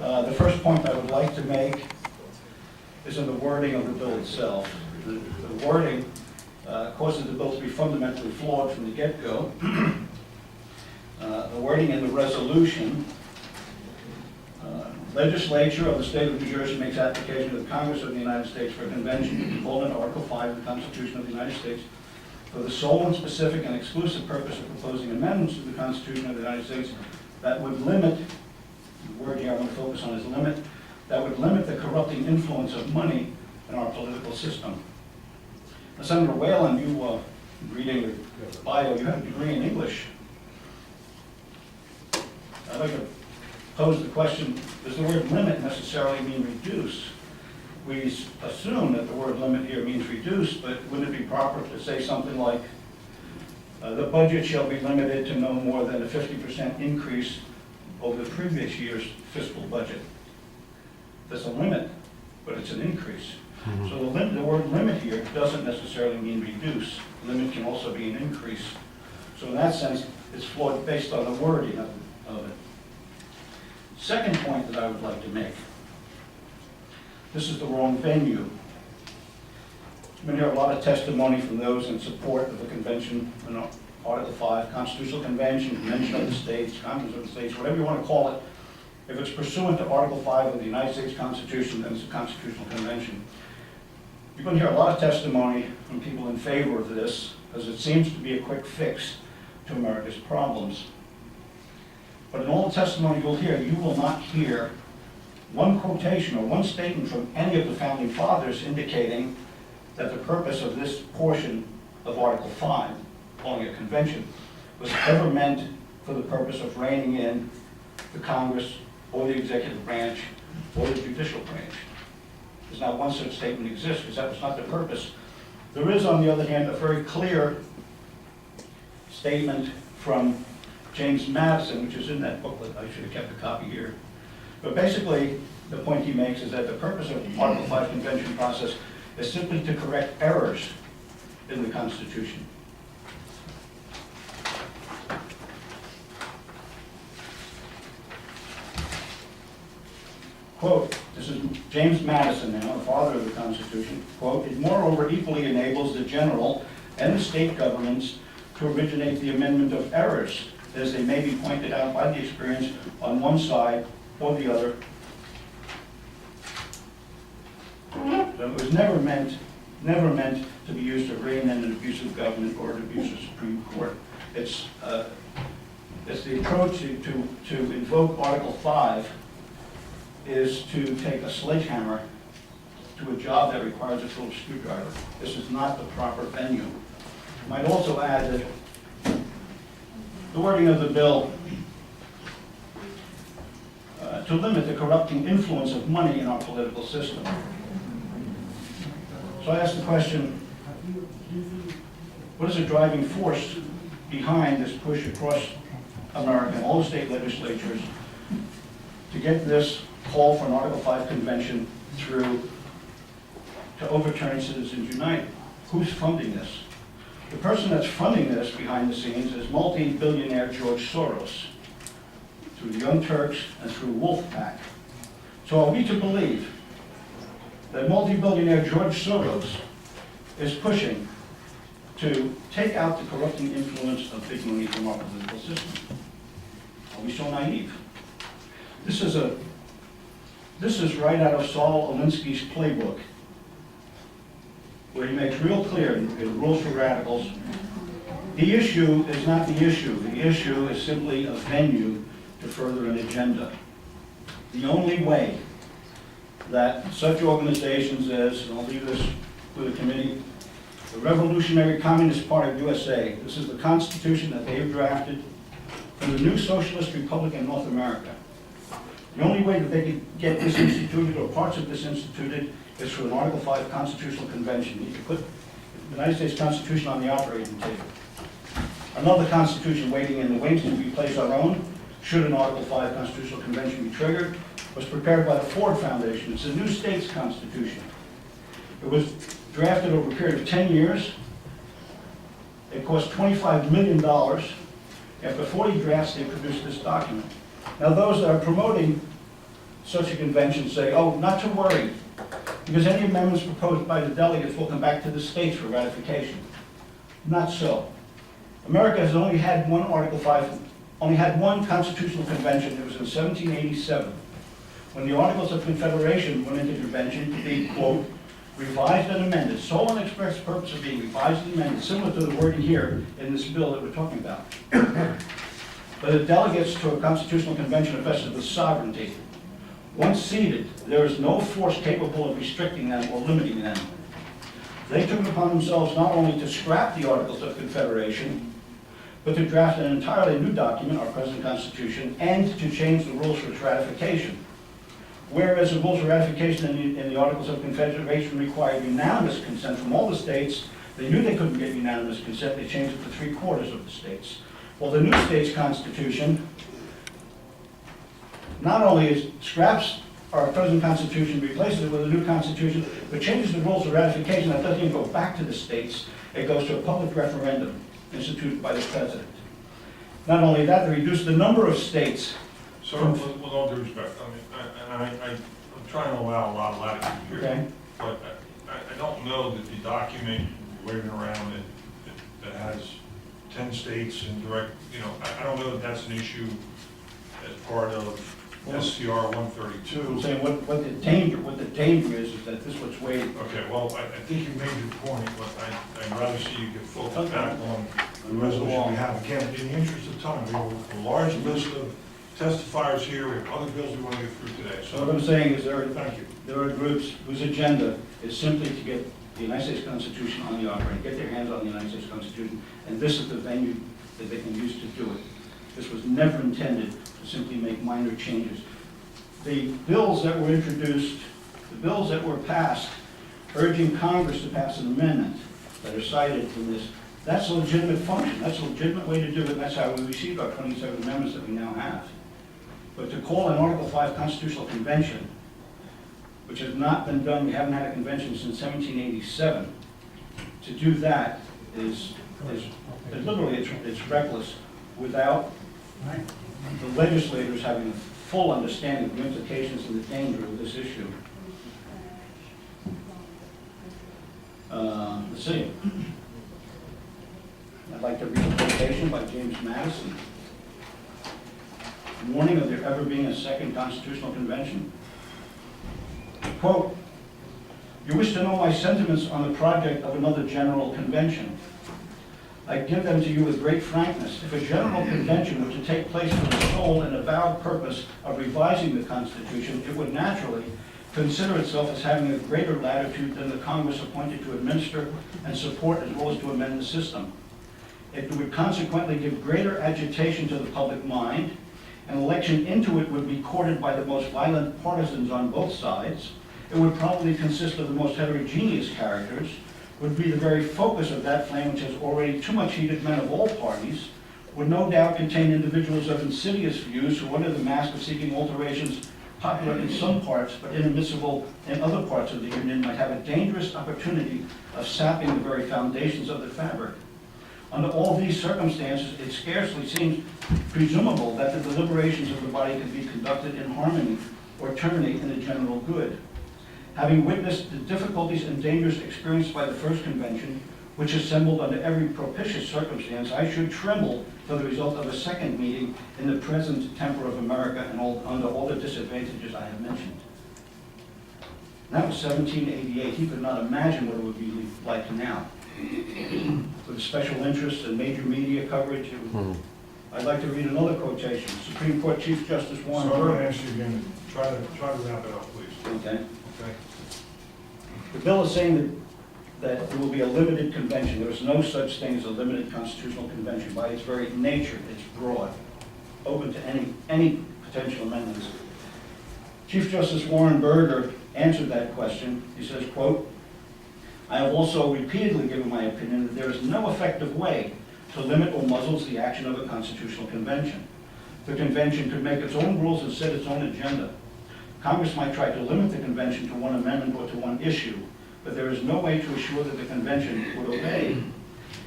The first point I would like to make is in the wording of the bill itself. The wording causes the bill to be fundamentally flawed from the get-go. The wording in the resolution, Legislature of the State of New Jersey makes application to the Congress of the United States for a convention to be called in Article 5 of the Constitution of the United States for the sole and specific and exclusive purpose of proposing amendments to the Constitution of the United States that would limit, the word here I want to focus on is limit, that would limit the corrupting influence of money in our political system. Now, Senator Whalen, you reading your bio, you have a degree in English. I'd like to pose the question, does the word limit necessarily mean reduce? We assume that the word limit here means reduce, but wouldn't it be proper to say something like, the budget shall be limited to no more than a 50% increase over the previous year's fiscal budget? That's a limit, but it's an increase. Mm-hmm. So the word limit here doesn't necessarily mean reduce. Limit can also be an increase. So in that sense, it's flawed based on the wording of it. Second point that I would like to make, this is the wrong venue. I've been hearing a lot of testimony from those in support of the convention, Article 5, Constitutional Convention, Convention of the States, Congress of the States, whatever you want to call it. If it's pursuant to Article 5 of the United States Constitution, then it's a constitutional convention. You're going to hear a lot of testimony from people in favor of this, because it seems to be a quick fix to America's problems. But in all the testimony you'll hear, you will not hear one quotation or one statement from any of the founding fathers indicating that the purpose of this portion of Article 5, calling it convention, was ever meant for the purpose of reining in the Congress or the executive branch or the judicial branch. There's not one such statement exists, because that was not the purpose. There is, on the other hand, a very clear statement from James Madison, which is in that booklet. I should have kept a copy here. But basically, the point he makes is that the purpose of the Article 5 convention process is simply to correct errors in the Constitution. Quote, this is James Madison now, the father of the Constitution, quote, it moreover equally enables the general and the state governments to originate the amendment of errors as they may be pointed out by the experience on one side or the other. So it was never meant to be used to rein in an abusive government or an abusive Supreme Court. It's the approach to invoke Article 5 is to take a sledgehammer to a job that requires a Phillips screwdriver. This is not the proper venue. I might also add that the wording of the bill to limit the corrupting influence of money in our political system. So I ask the question, what is the driving force behind this push across America and all the state legislatures to get this call for an Article 5 convention through to overturn Citizens United? Who's funding this? The person that's funding this behind the scenes is multi-billionaire George Soros, through the Young Turks and through Wolf PAC. So are we to believe that multi-billionaire George Soros is pushing to take out the corrupting influence of big money from our political system? Are we so naive? This is right out of Saul Alinsky's playbook, where he makes real clear in Rules for Radicals, the issue is not the issue. The issue is simply a venue to further an agenda. The only way that such organizations as, and I'll leave this with the committee, the Revolutionary Communist Party of USA, this is the Constitution that they have drafted for the new Socialist Republic in North America. The only way that they can get this instituted or parts of this instituted is through an Article 5 Constitutional Convention. You can put the United States Constitution on the operating table. Another Constitution waiting in the wings to replace our own, should an Article 5 Constitutional Convention be triggered, was prepared by the Ford Foundation. It's a new state's Constitution. It was drafted over a period of 10 years. It cost $25 million. After 40 drafts, they produced this document. Now, those that are promoting such a convention say, oh, not to worry, because any amendments proposed by the delegates will come back to the states for ratification. Not so. America has only had one Article 5, only had one constitutional convention. It was in 1787, when the Articles of Confederation went into convention to be, quote, revised and amended, sole and express purpose of being revised and amended, similar to the wording here in this bill that we're talking about. But the delegates to a constitutional convention are vested with sovereignty. Once seated, there is no force capable of restricting them or limiting them. They took it upon themselves not only to scrap the Articles of Confederation, but to draft an entirely new document, our present Constitution, and to change the rules for its ratification. Whereas the rules for ratification in the Articles of Confederation required unanimous consent from all the states, they knew they couldn't get unanimous consent, they changed it to 3/4 of the states. Well, the new state's Constitution not only scraps our present Constitution, replaces it with a new Constitution, but changes the rules of ratification. That doesn't even go back to the states. It goes to a public referendum instituted by the President. Not only that, they reduced the number of states. So, with all due respect, I'm trying to allow a lot of latitude here, Okay. but I don't know that the document waving around that has 10 states and direct, I don't know that that's an issue as part of SCR 132. I'm saying what the danger is that this was way. Okay, well, I think you made your point, but I'd rather see you get focused back on the resolution we have. Again, in the interest of time, we have a large list of testifiers here, we have other bills we want to get through today. So what I'm saying is Thank you. there are groups whose agenda is simply to get the United States Constitution on the operating, get their hands on the United States Constitution, and this is the venue that they can use to do it. This was never intended to simply make minor changes. The bills that were introduced, the bills that were passed, urging Congress to pass an amendment that are cited in this, that's a legitimate function, that's a legitimate way to do it, and that's how we received our 27 amendments that we now have. But to call an Article 5 constitutional convention, which has not been done, we haven't had a convention since 1787, to do that is literally, it's reckless without the legislators having a full understanding of the implications and the danger of this issue. Let's see. I'd like to read a quotation by James Madison. Warning of there ever being a second constitutional convention. Quote, you wish to know my sentiments on the project of another general convention. I give them to you with great frankness. If a general convention were to take place for the sole and avowed purpose of revising the Constitution, it would naturally consider itself as having a greater latitude than the Congress appointed to administer and support as well as to amend the system. It would consequently give greater agitation to the public mind. An election into it would be courted by the most violent partisans on both sides. It would probably consist of the most heterogeneous characters, would be the very focus of that flame which has already too much heated men of all parties, would no doubt contain individuals of insidious views who, under the mask of seeking alterations popular in some parts but inadmissible in other parts of the Union, might have a dangerous opportunity of sapping the very foundations of the fabric. Under all these circumstances, it scarcely seems presumable that the deliberations of the body could be conducted in harmony or terminate in the general good. Having witnessed the difficulties and dangers experienced by the first convention, which assembled under every propitious circumstance, I should tremble for the result of a second meeting in the present temper of America and under all the disadvantages I have mentioned. That was 1788. He could not imagine what it would be like now. With the special interests and major media coverage, I'd like to read another quotation. Supreme Court Chief Justice Warren So I'm going to Berger. ask you again, try to wrap it up, please. Okay. Okay. The bill is saying that there will be a limited convention. There is no such thing as a limited constitutional convention. By its very nature, it's broad, open to any potential amendments. Chief Justice Warren Berger answered that question. He says, quote, I have also repeatedly given my opinion that there is no effective way to limit or muzzle the action of a constitutional convention. The convention could make its own rules and set its own agenda. Congress might try to limit the convention to one amendment or to one issue, but there is no way to assure that the convention would obey.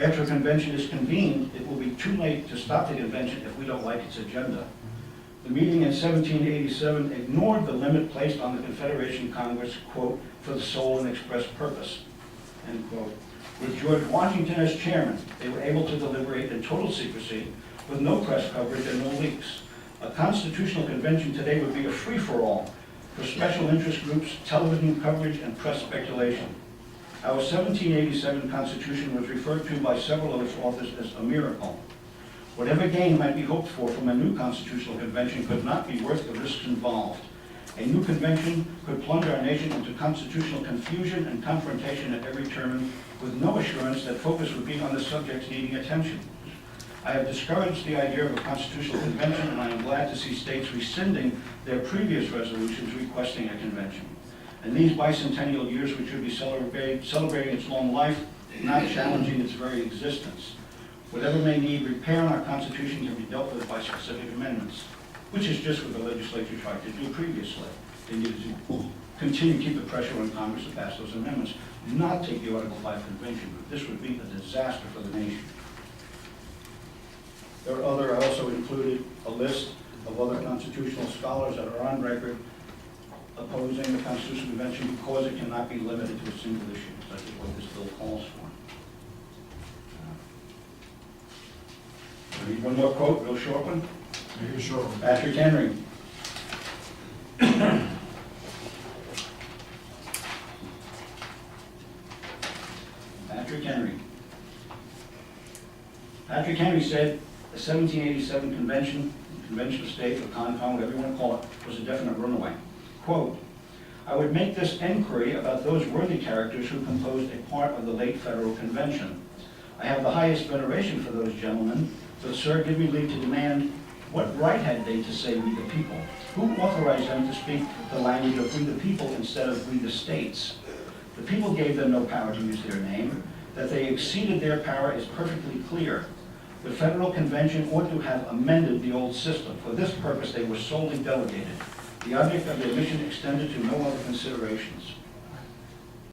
After a convention is convened, it will be too late to stop the convention if we don't like its agenda. The meeting in 1787 ignored the limit placed on the Confederation Congress, quote, for the sole and express purpose, end quote. With George Washington as chairman, they were able to deliberate in total secrecy with no press coverage and no leaks. A constitutional convention today would be a free-for-all for special interest groups, television coverage, and press speculation. Our 1787 Constitution was referred to by several of its authors as a miracle. Whatever gain might be hoped for from a new constitutional convention could not be worth the risks involved. A new convention could plunge our nation into constitutional confusion and confrontation at every turn, with no assurance that focus would be on the subjects needing attention. I have discouraged the idea of a constitutional convention, and I am glad to see states rescinding their previous resolutions requesting a convention. In these bicentennial years, we should be celebrating its long life, not challenging its very existence. Whatever may need repair in our Constitution can be dealt with by specific amendments, which is just what the legislature tried to do previously. They needed to continue to keep the pressure on Congress to pass those amendments, not take the Article 5 convention, but this would be a disaster for the nation. There are other, I also included a list of other constitutional scholars that are on record opposing the Constitutional Convention because it cannot be limited to a single issue, such as what this bill calls for. I'll read one more quote, real short one. Make it a short one. Patrick Henry. Patrick Henry. Patrick Henry said the 1787 convention of state, or CONCON, whatever you want to call it, was a definite runaway. Quote, I would make this inquiry about those worthy characters who composed a part of the late Federal Convention. I have the highest veneration for those gentlemen, but sir, give me leave to demand, what right had they to say we the people? Who authorized them to speak the language of we the people instead of we the states? The people gave them no power to use their name. That they exceeded their power is perfectly clear. The Federal Convention ought to have amended the old system. For this purpose, they were solely delegated. The object of their mission extended to no other considerations.